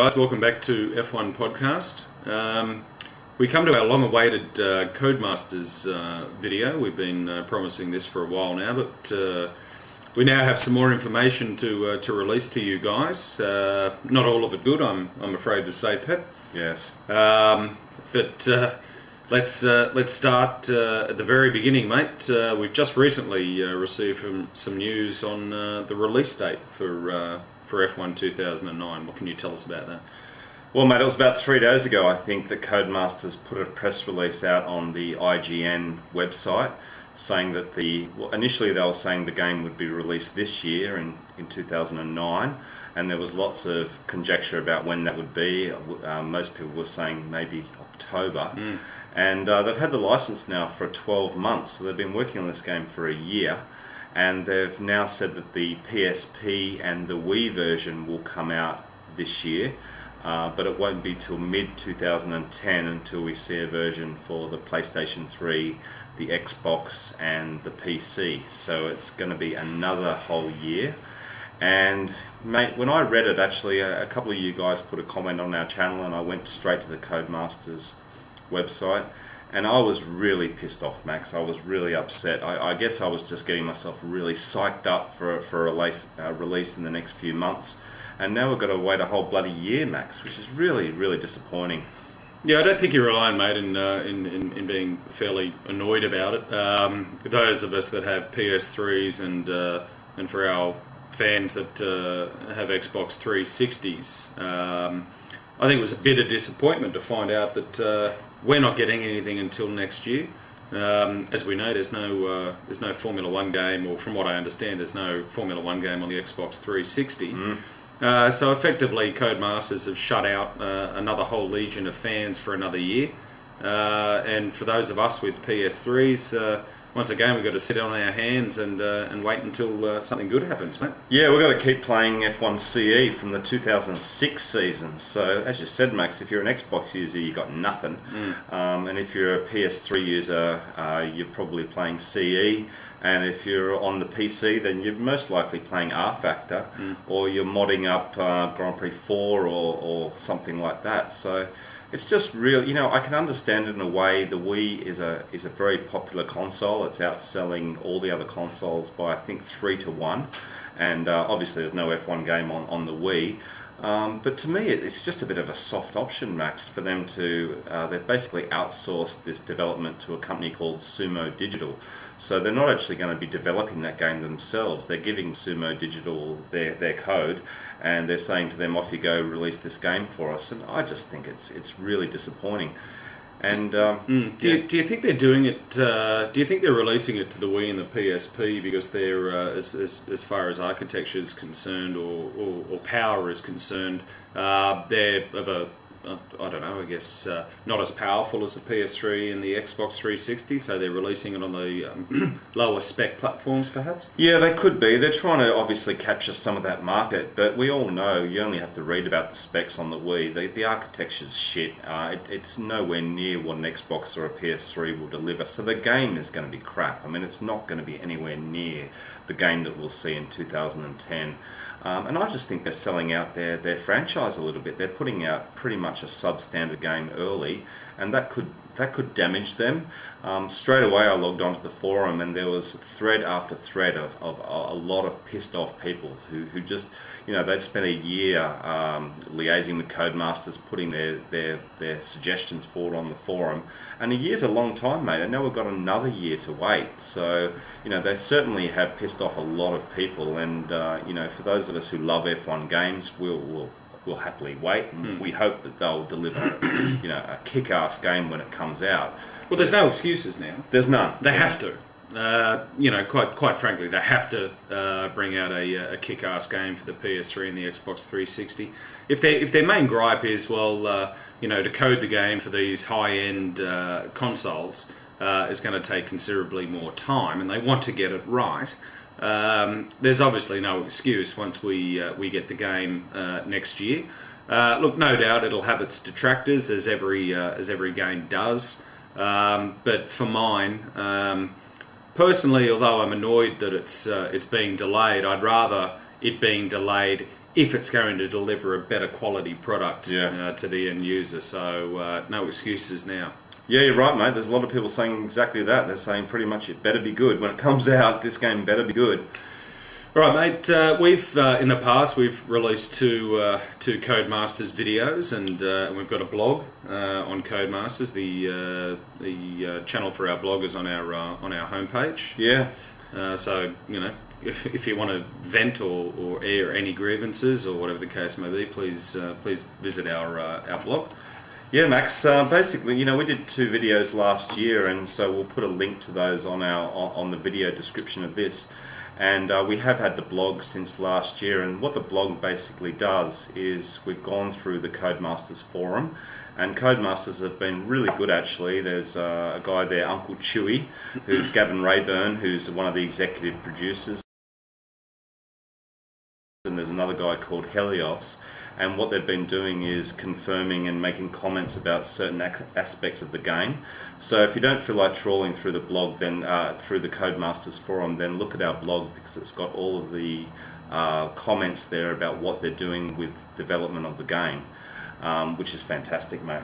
guys, welcome back to F1 Podcast. We come to our long-awaited Codemasters video. We've been promising this for a while now, but we now have some more information to release to you guys. Not all of it good, I'm afraid to say, Pep. Yes. But let's start at the very beginning, mate. We've just recently received some news on the release date for F1 2009. What can you tell us about that? Well, mate, it was about 3 days ago, I think, that Codemasters put a press release out on the IGN website saying that initially they were saying the game would be released this year in 2009, and there was lots of conjecture about when that would be. Most people were saying maybe October. And they've had the license now for 12 months, so they've been working on this game for a year. And they've now said that the PSP and the Wii version will come out this year, but it won't be till mid-2010 until we see a version for the PlayStation 3, the Xbox and the PC. So it's going to be another whole year. And mate, when I read it, actually a couple of you guys put a comment on our channel, and I went straight to the Codemasters website. And I was really pissed off, Max. I was really upset. I guess I was just getting myself really psyched up for a release in the next few months. And now we've got to wait a whole bloody year, Max, which is really, really disappointing. Yeah, I don't think you're alone, mate, in being fairly annoyed about it. Those of us that have PS3s and for our fans that have Xbox 360s, I think it was a bit of disappointment to find out that we're not getting anything until next year. As we know, there's no Formula 1 game, or from what I understand, there's no Formula 1 game on the Xbox 360. So effectively, Codemasters have shut out another whole legion of fans for another year. And for those of us with PS3s, once again, we've got to sit on our hands and wait until something good happens, mate. Yeah, we've got to keep playing F1 CE from the 2006 season. So, as you said, Max, if you're an Xbox user, you've got nothing. And if you're a PS3 user, you're probably playing CE. And if you're on the PC, then you're most likely playing R Factor, or you're modding up Grand Prix 4 or something like that. So it's just real, I can understand it in a way. The Wii is a very popular console. It's outselling all the other consoles by, I think, 3 to 1. And obviously there's no F1 game on the Wii. But to me, it's just a bit of a soft option, Max, for them to... they've basically outsourced this development to a company called Sumo Digital. So they're not actually going to be developing that game themselves. They're giving Sumo Digital their code, and they're saying to them, off you go, release this game for us. And I just think it's really disappointing. And do you think they're doing it? Do you think they're releasing it to the Wii and the PSP because they're, as far as architecture is concerned or power is concerned, they're of a I don't know, I guess not as powerful as the PS3 and the Xbox 360, so they're releasing it on the lower spec platforms, perhaps? Yeah, they could be. They're trying to obviously capture some of that market, but we all know you only have to read about the specs on the Wii. The architecture's shit. It's nowhere near what an Xbox or a PS3 will deliver, so the game is going to be crap. I mean, it's not going to be anywhere near the game that we'll see in 2010. And I just think they're selling out their franchise a little bit. They're putting out pretty much a substandard game early, and that could damage them. Straight away I logged onto the forum, and there was thread after thread of a lot of pissed off people who just, they'd spent a year liaising with Codemasters, putting their suggestions forward on the forum. And a year's a long time, mate, and now we've got another year to wait. So, they certainly have pissed off a lot of people, and, for those of us who love F1 games, we'll happily wait, and we hope that they'll deliver, a kick-ass game when it comes out. Well, there's no excuses now. There's none. They have to. Quite frankly, they have to bring out a kick-ass game for the PS3 and the Xbox 360. If their main gripe is, to code the game for these high-end consoles is going to take considerably more time, and they want to get it right, there's obviously no excuse once we get the game next year. Look, no doubt it'll have its detractors, as every game does. But for mine, personally, although I'm annoyed that it's being delayed, I'd rather it being delayed if it's going to deliver a better quality product Yeah. to the end user. So no excuses now. Yeah, you're right, mate. There's a lot of people saying exactly that. They're saying pretty much it better be good. When it comes out, this game better be good. All right, mate. We've in the past we've released two Codemasters videos, and we've got a blog on Codemasters. The channel for our blog is on our homepage. Yeah. So you know, if you want to vent or air any grievances or whatever the case may be, please visit our blog. Yeah, Max. Basically, you know, we did 2 videos last year, and so we'll put a link to those on the video description of this. And we have had the blog since last year, and what the blog basically does is we've gone through the Codemasters forum, and Codemasters have been really good actually. There's a guy there, Uncle Chewy, who's Gavin Rayburn, who's one of the executive producers, and there's another guy called Helios, and what they've been doing is confirming and making comments about certain aspects of the game. So if you don't feel like trawling through the blog, then through the Codemasters forum, then look at our blog, because it's got all of the comments there about what they're doing with development of the game, which is fantastic, mate.